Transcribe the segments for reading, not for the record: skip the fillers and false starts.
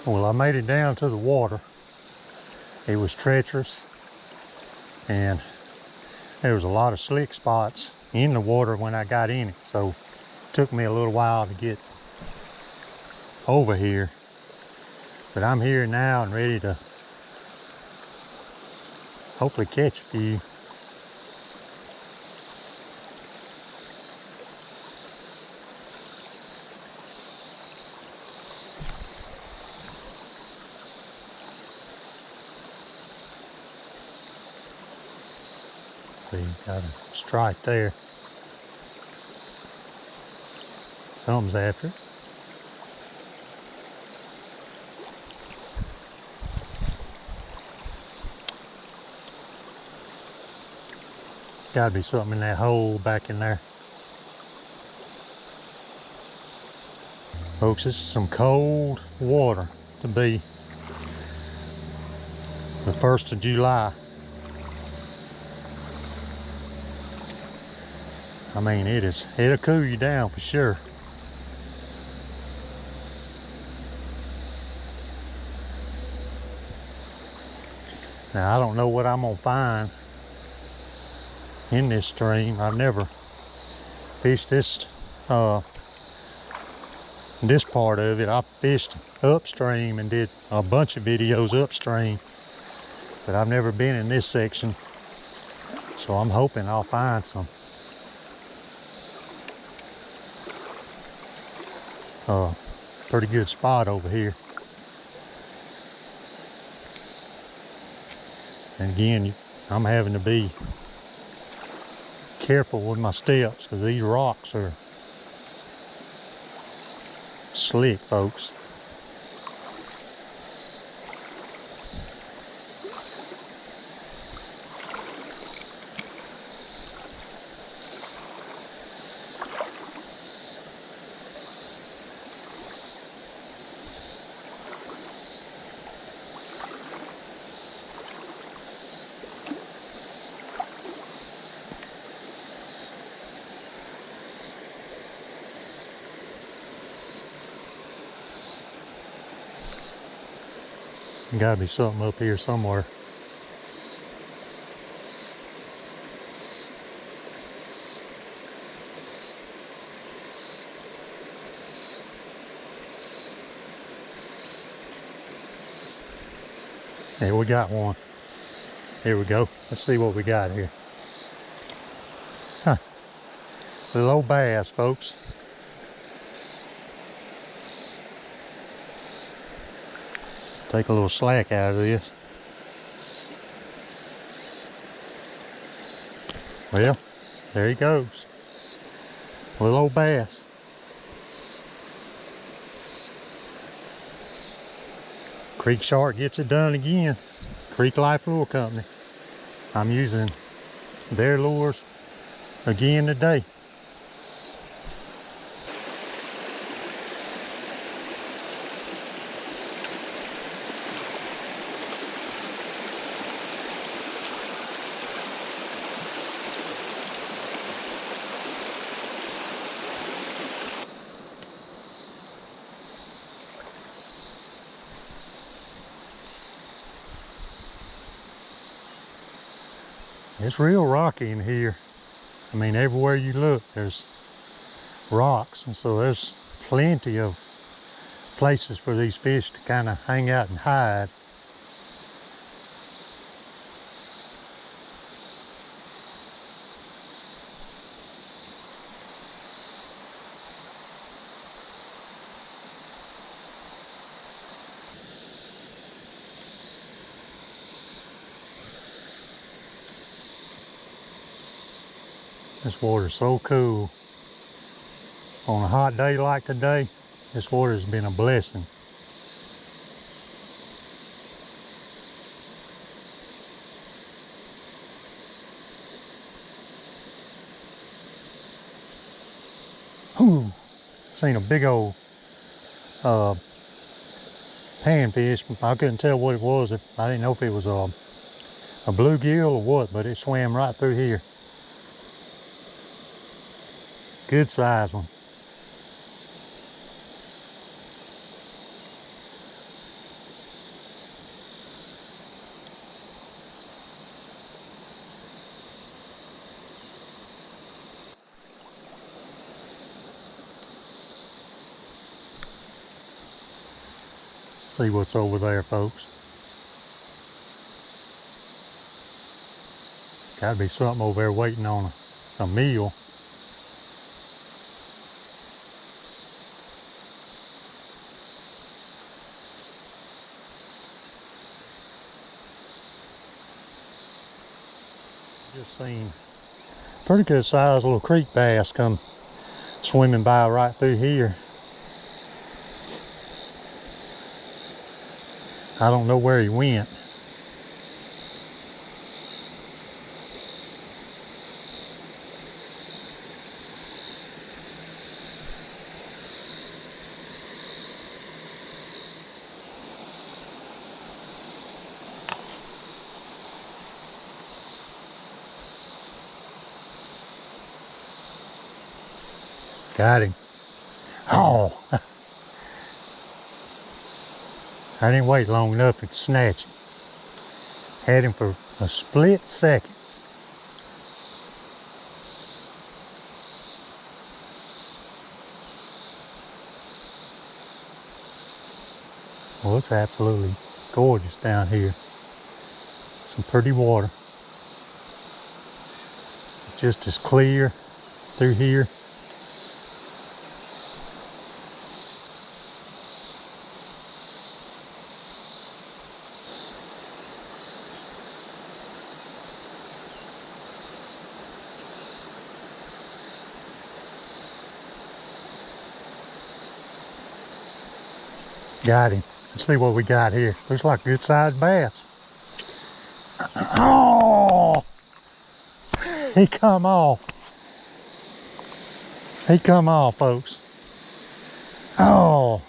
Well, I made it down to the water. It was treacherous, and there was a lot of slick spots in the water when I got in it, so it took me a little while to get over here. But I'm here now and ready to hopefully catch a few. See, got a strike there. Something's after it. Gotta be something in that hole back in there. Folks, this is some cold water to be the 1st of July. I mean, it'll cool you down for sure. Now, I don't know what I'm gonna find in this stream. I've never fished this part of it. I fished upstream and did a bunch of videos upstream, but I've never been in this section, so I'm hoping I'll find some pretty good spot over here. And again, I'm having to be careful with my steps because these rocks are slick, folks. Gotta be something up here somewhere. Hey, we got one. Here we go. Let's see what we got here. Huh. Little old bass, folks. Take a little slack out of this. Well, there he goes. Little old bass. Creek Shark gets it done again. Creek Life Lure Company. I'm using their lures again today. It's real rocky in here. I mean, everywhere you look, there's rocks, and so there's plenty of places for these fish to kind of hang out and hide. This water's so cool. On a hot day like today, this water has been a blessing. Whew, seen a big old panfish. I couldn't tell what it was. I didn't know if it was a bluegill or what, but it swam right through here. Good size one. See what's over there, folks. Gotta be something over there waiting on a meal. Just seen pretty good sized little creek bass come swimming by right through here. I don't know where he went. Got him. Oh! I didn't wait long enough to snatch him. Had him for a split second. Well, it's absolutely gorgeous down here. Some pretty water. Just as clear through here. Got him. Let's see what we got here. Looks like a good sized bass. Oh! He come off. He come off, folks. Oh!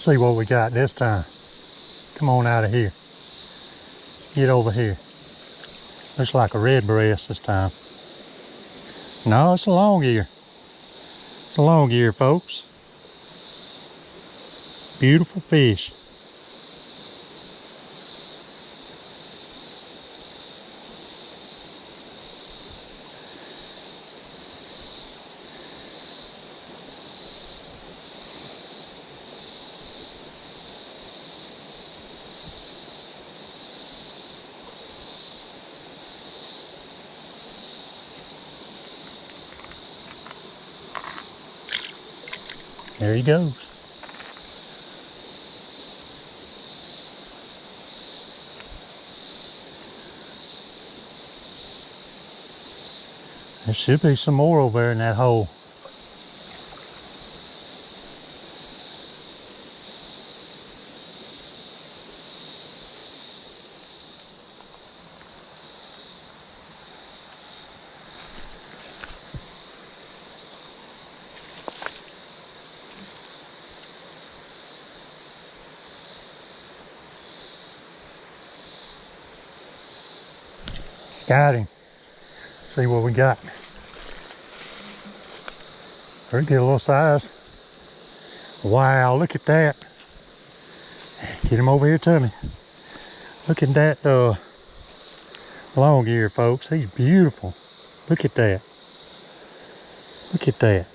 See what we got this time. Come on out of here. Get over here. Looks like a red breast this time. No, it's a long ear. It's a long ear, folks. Beautiful fish. There he goes. There should be some more over there in that hole. Got him. See what we got. Pretty good little size. Wow, look at that. Get him over here to me. Look at that long ear, folks. He's beautiful. Look at that. Look at that.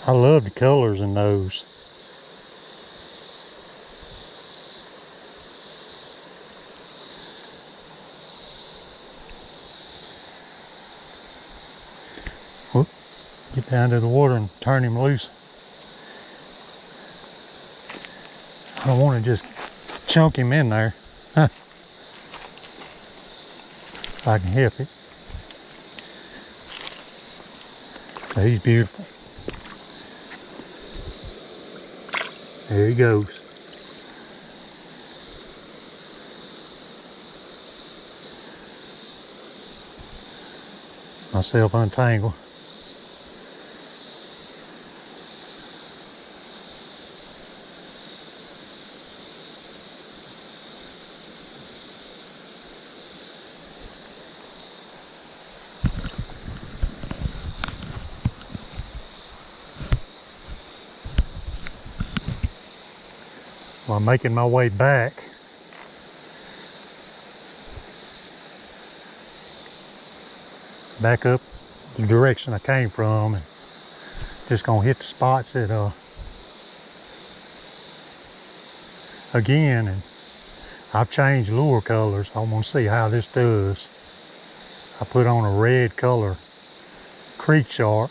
I love the colors in those. Whoop. Get down to the water and turn him loose. I don't want to just chunk him in there. If I can help it. But he's beautiful. There he goes. Myself untangled. While I'm making my way back, up the direction I came from, and just gonna hit the spots that again, and I've changed lure colors. I want to see how this does. I put on a red color creek shark.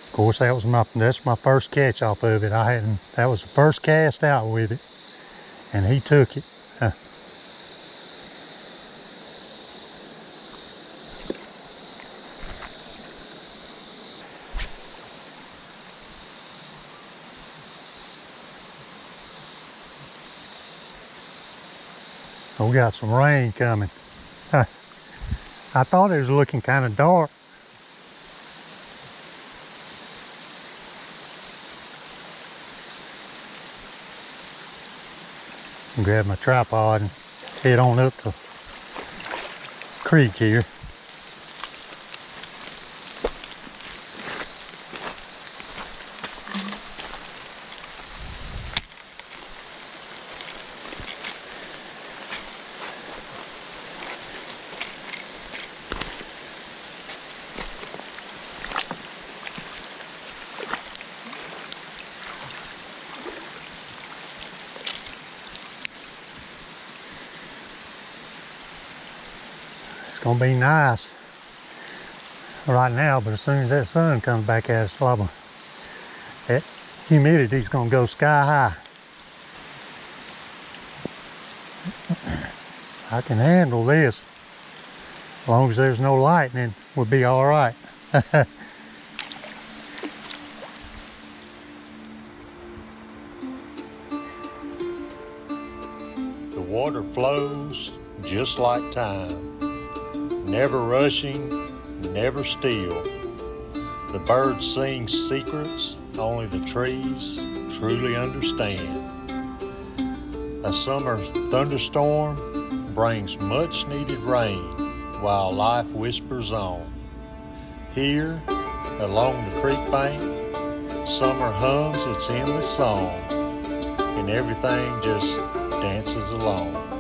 Of course, that's my first catch off of it. That was the first cast out with it, and he took it. We got some rain coming. I thought it was looking kind of dark. Grab my tripod and head on up to the creek here. It's gonna be nice right now, but as soon as that sun comes back at us, that humidity's gonna go sky high. I can handle this. As long as there's no lightning, we'll be all right. The water flows just like time. Never rushing, never still. The birds sing secrets only the trees truly understand. A summer thunderstorm brings much needed rain while life whispers on. Here, along the creek bank, summer hums its endless song, and everything just dances along.